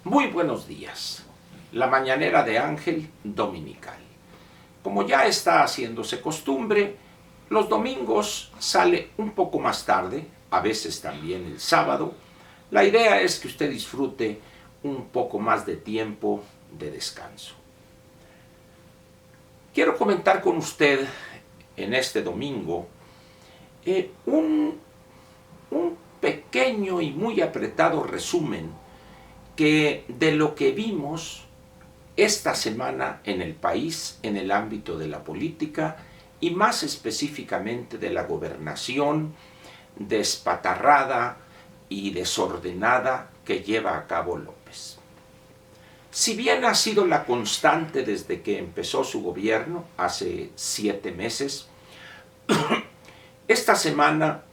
Muy buenos días. La mañanera de Ángel dominical. Como ya está haciéndose costumbre, los domingos sale un poco más tarde, a veces también el sábado. La idea es que usted disfrute un poco más de tiempo de descanso. Quiero comentar con usted en este domingo un pequeño y muy apretado resumen de lo que vimos esta semana en el país, en el ámbito de la política y más específicamente de la gobernación despatarrada y desordenada que lleva a cabo López. Si bien ha sido la constante desde que empezó su gobierno, hace 7 meses, esta semana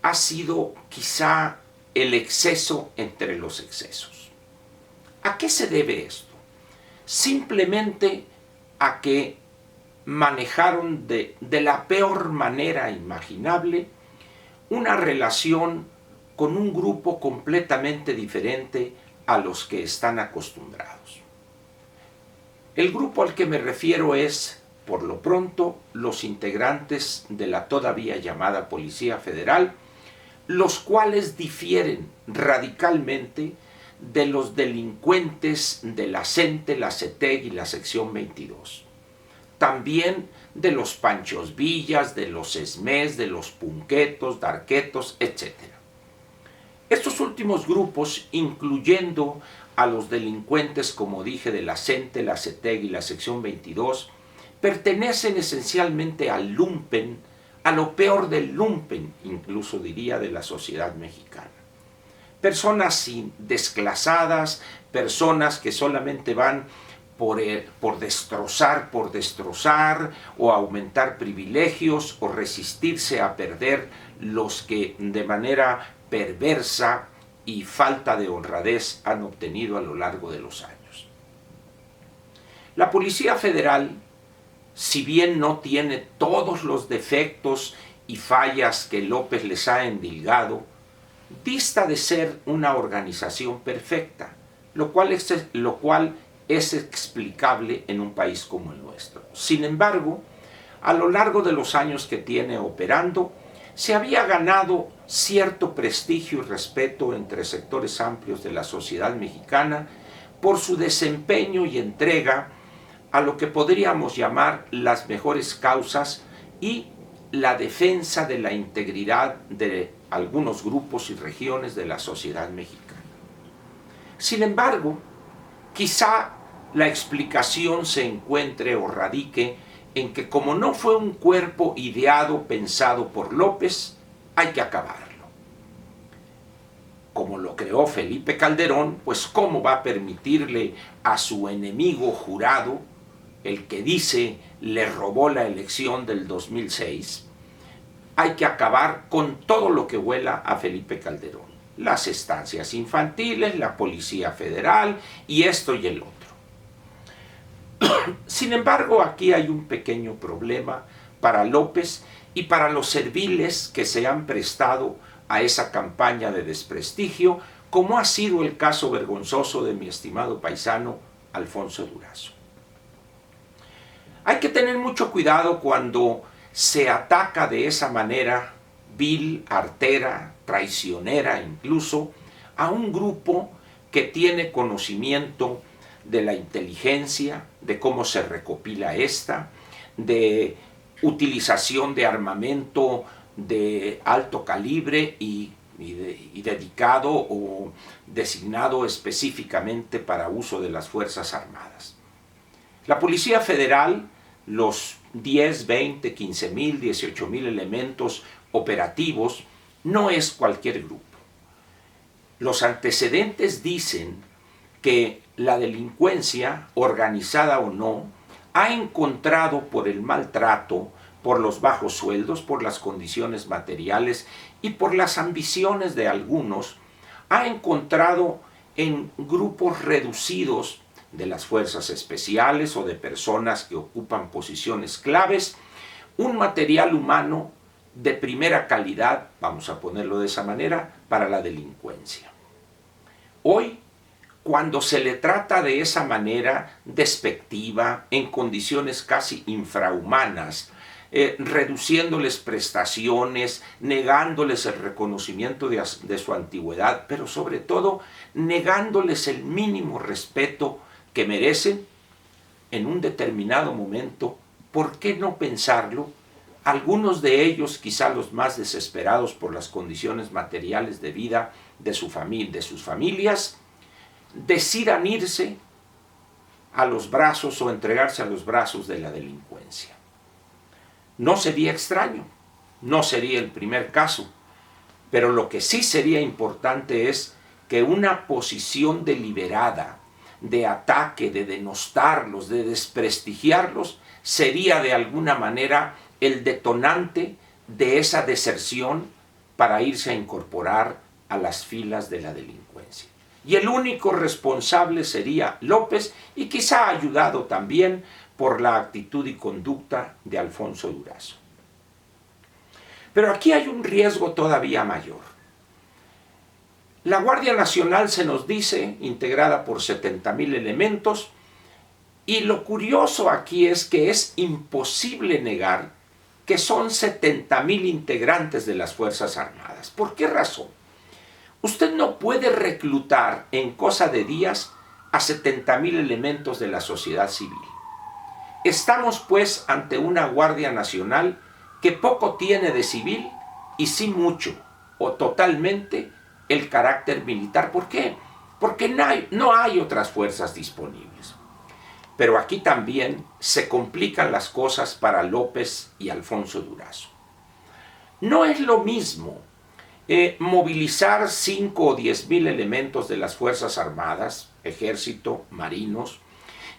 ha sido quizá el exceso entre los excesos. ¿A qué se debe esto? Simplemente a que manejaron de la peor manera imaginable una relación con un grupo completamente diferente a los que están acostumbrados. El grupo al que me refiero es, por lo pronto, los integrantes de la todavía llamada Policía Federal, los cuales difieren radicalmente de los delincuentes de la CENTE, la CETEG y la sección 22. También de los Panchos Villas, de los ESMES, de los Punquetos, Darquetos, etc. Estos últimos grupos, incluyendo a los delincuentes, como dije, de la CENTE, la CETEG y la sección 22, pertenecen esencialmente al lumpen, a lo peor del lumpen, incluso diría, de la sociedad mexicana. Personas desclasadas, personas que solamente van por destrozar, o aumentar privilegios, o resistirse a perder los que de manera perversa y falta de honradez han obtenido a lo largo de los años. La Policía Federal, si bien no tiene todos los defectos y fallas que López les ha endilgado, dista de ser una organización perfecta, lo cual es explicable en un país como el nuestro. Sin embargo, a lo largo de los años que tiene operando, se había ganado cierto prestigio y respeto entre sectores amplios de la sociedad mexicana por su desempeño y entrega a lo que podríamos llamar las mejores causas y la defensa de la integridad de algunos grupos y regiones de la sociedad mexicana. Sin embargo, quizá la explicación se encuentre o radique en que como no fue un cuerpo ideado, pensado por López, hay que acabarlo. Como lo creó Felipe Calderón, pues ¿cómo va a permitirle a su enemigo jurado, el que dice le robó la elección del 2006, hay que acabar con todo lo que huela a Felipe Calderón? Las estancias infantiles, la Policía Federal y esto y el otro. Sin embargo, aquí hay un pequeño problema para López y para los serviles que se han prestado a esa campaña de desprestigio, como ha sido el caso vergonzoso de mi estimado paisano Alfonso Durazo. Hay que tener mucho cuidado cuando se ataca de esa manera vil, artera, traicionera incluso, a un grupo que tiene conocimiento de la inteligencia, de cómo se recopila esta, de utilización de armamento de alto calibre y dedicado o designado específicamente para uso de las Fuerzas Armadas. La Policía Federal, los 10, 20, 15 mil, 18 mil elementos operativos, no es cualquier grupo. Los antecedentes dicen que la delincuencia, organizada o no, ha encontrado por el maltrato, por los bajos sueldos, por las condiciones materiales y por las ambiciones de algunos, ha encontrado en grupos reducidos de las fuerzas especiales o de personas que ocupan posiciones claves, un material humano de primera calidad, vamos a ponerlo de esa manera, para la delincuencia. Hoy, cuando se le trata de esa manera despectiva, en condiciones casi infrahumanas, reduciéndoles prestaciones, negándoles el reconocimiento de su antigüedad, pero sobre todo negándoles el mínimo respeto que merecen en un determinado momento. ¿Por qué no pensarlo? Algunos de ellos, quizá los más desesperados por las condiciones materiales de vida de sus familias, decidan irse a los brazos o entregarse a los brazos de la delincuencia. No sería extraño, no sería el primer caso, pero lo que sí sería importante es que una posición deliberada de ataque, de denostarlos, de desprestigiarlos, sería de alguna manera el detonante de esa deserción para irse a incorporar a las filas de la delincuencia. Y el único responsable sería López, y quizá ayudado también por la actitud y conducta de Alfonso Durazo. Pero aquí hay un riesgo todavía mayor. La Guardia Nacional, se nos dice, integrada por 70,000 elementos, y lo curioso aquí es que es imposible negar que son 70,000 integrantes de las Fuerzas Armadas. ¿Por qué razón? Usted no puede reclutar en cosa de días a 70,000 elementos de la sociedad civil. Estamos pues ante una Guardia Nacional que poco tiene de civil y sí mucho o totalmente el carácter militar. ¿Por qué? Porque no hay otras fuerzas disponibles. Pero aquí también se complican las cosas para López y Alfonso Durazo. No es lo mismo movilizar 5 o 10,000 elementos de las Fuerzas Armadas, ejército, marinos,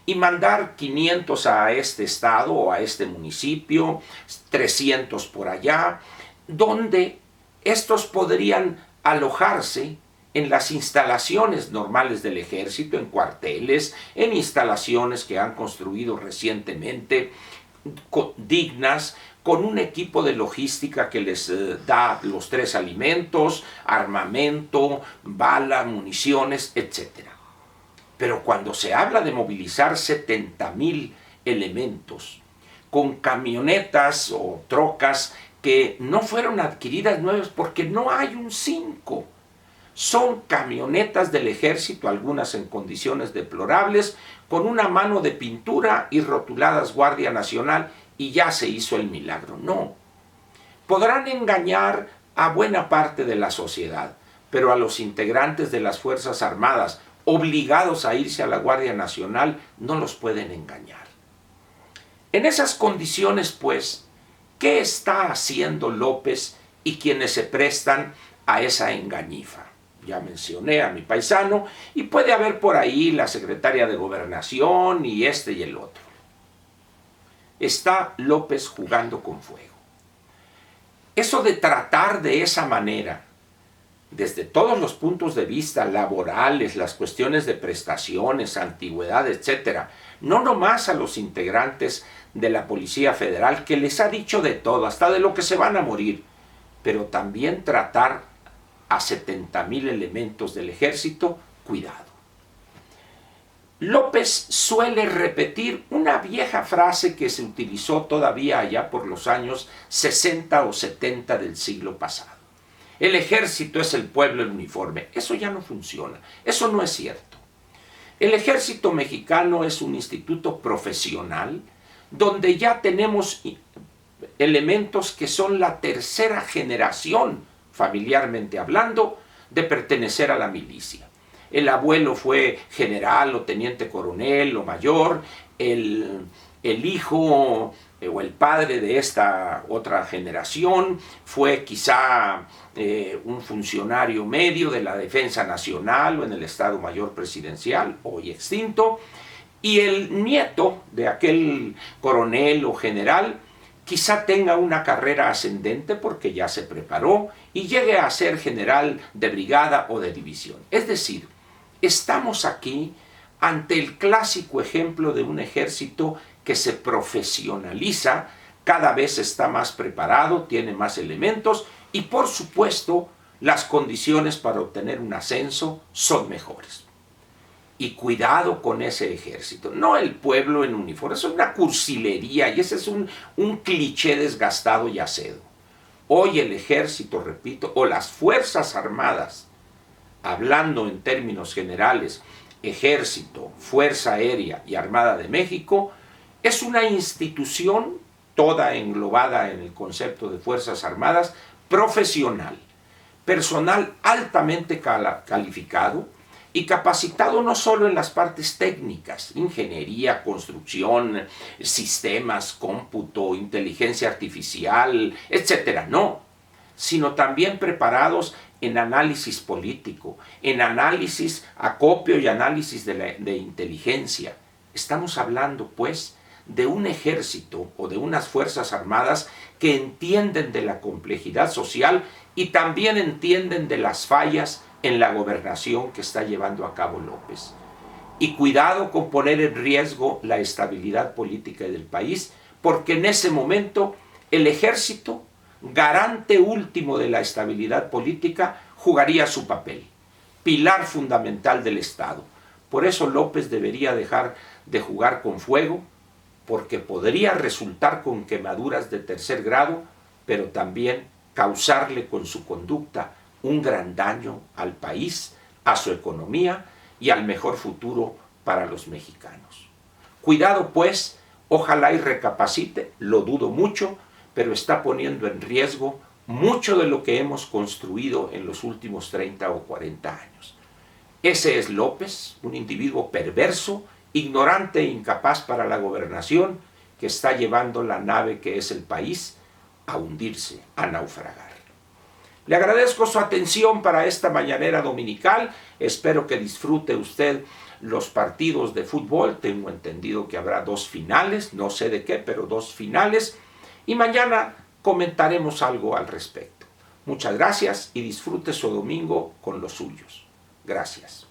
y mandar 500 a este estado o a este municipio, 300 por allá, donde estos podrían alojarse en las instalaciones normales del ejército, en cuarteles, en instalaciones que han construido recientemente, dignas, con un equipo de logística que les da los 3 alimentos, armamento, bala, municiones, etc. Pero cuando se habla de movilizar 70,000 elementos con camionetas o trocas que no fueron adquiridas nuevas porque no hay un 5, son camionetas del ejército, algunas en condiciones deplorables, con una mano de pintura y rotuladas Guardia Nacional, y ya se hizo el milagro. No. Podrán engañar a buena parte de la sociedad, pero a los integrantes de las Fuerzas Armadas, obligados a irse a la Guardia Nacional, no los pueden engañar. En esas condiciones, pues, ¿qué está haciendo López y quienes se prestan a esa engañifa? Ya mencioné a mi paisano, y puede haber por ahí la secretaria de Gobernación y este y el otro. Está López jugando con fuego. Eso de tratar de esa manera, desde todos los puntos de vista laborales, las cuestiones de prestaciones, antigüedad, etc., no nomás a los integrantes de la Policía Federal, que les ha dicho de todo, hasta de lo que se van a morir, pero también tratar a 70,000 elementos del ejército, cuidado. López suele repetir una vieja frase que se utilizó todavía allá por los años 60 o 70 del siglo pasado. El ejército es el pueblo en uniforme. Eso ya no funciona. Eso no es cierto. El ejército mexicano es un instituto profesional donde ya tenemos elementos que son la tercera generación, familiarmente hablando, de pertenecer a la milicia. El abuelo fue general o teniente coronel o mayor, el hijo o el padre de esta otra generación fue quizá un funcionario medio de la Defensa Nacional o en el Estado Mayor Presidencial, hoy extinto, y el nieto de aquel coronel o general quizá tenga una carrera ascendente porque ya se preparó y llegue a ser general de brigada o de división. Es decir, estamos aquí ante el clásico ejemplo de un ejército que se profesionaliza, cada vez está más preparado, tiene más elementos y por supuesto las condiciones para obtener un ascenso son mejores. Y cuidado con ese ejército. No el pueblo en uniforme, eso es una cursilería y ese es un cliché desgastado y acedo. Hoy el ejército, repito, o las Fuerzas Armadas, hablando en términos generales, Ejército, Fuerza Aérea y Armada de México, es una institución toda englobada en el concepto de Fuerzas Armadas, profesional, personal altamente calificado y capacitado no solo en las partes técnicas, ingeniería, construcción, sistemas, cómputo, inteligencia artificial, etcétera, no, sino también preparados en análisis político, en análisis, acopio y análisis de inteligencia. Estamos hablando, pues, de un ejército o de unas fuerzas armadas que entienden de la complejidad social y también entienden de las fallas en la gobernación que está llevando a cabo López. Y cuidado con poner en riesgo la estabilidad política del país, porque en ese momento el ejército, garante último de la estabilidad política, jugaría su papel, pilar fundamental del Estado. Por eso López debería dejar de jugar con fuego, porque podría resultar con quemaduras de tercer grado, pero también causarle con su conducta un gran daño al país, a su economía y al mejor futuro para los mexicanos. Cuidado pues, ojalá y recapacite, lo dudo mucho, pero está poniendo en riesgo mucho de lo que hemos construido en los últimos 30 o 40 años. Ese es López, un individuo perverso, ignorante e incapaz para la gobernación, que está llevando la nave que es el país a hundirse, a naufragar. Le agradezco su atención para esta mañanera dominical. Espero que disfrute usted los partidos de fútbol. Tengo entendido que habrá 2 finales, no sé de qué, pero 2 finales. Y mañana comentaremos algo al respecto. Muchas gracias y disfrute su domingo con los suyos. Gracias.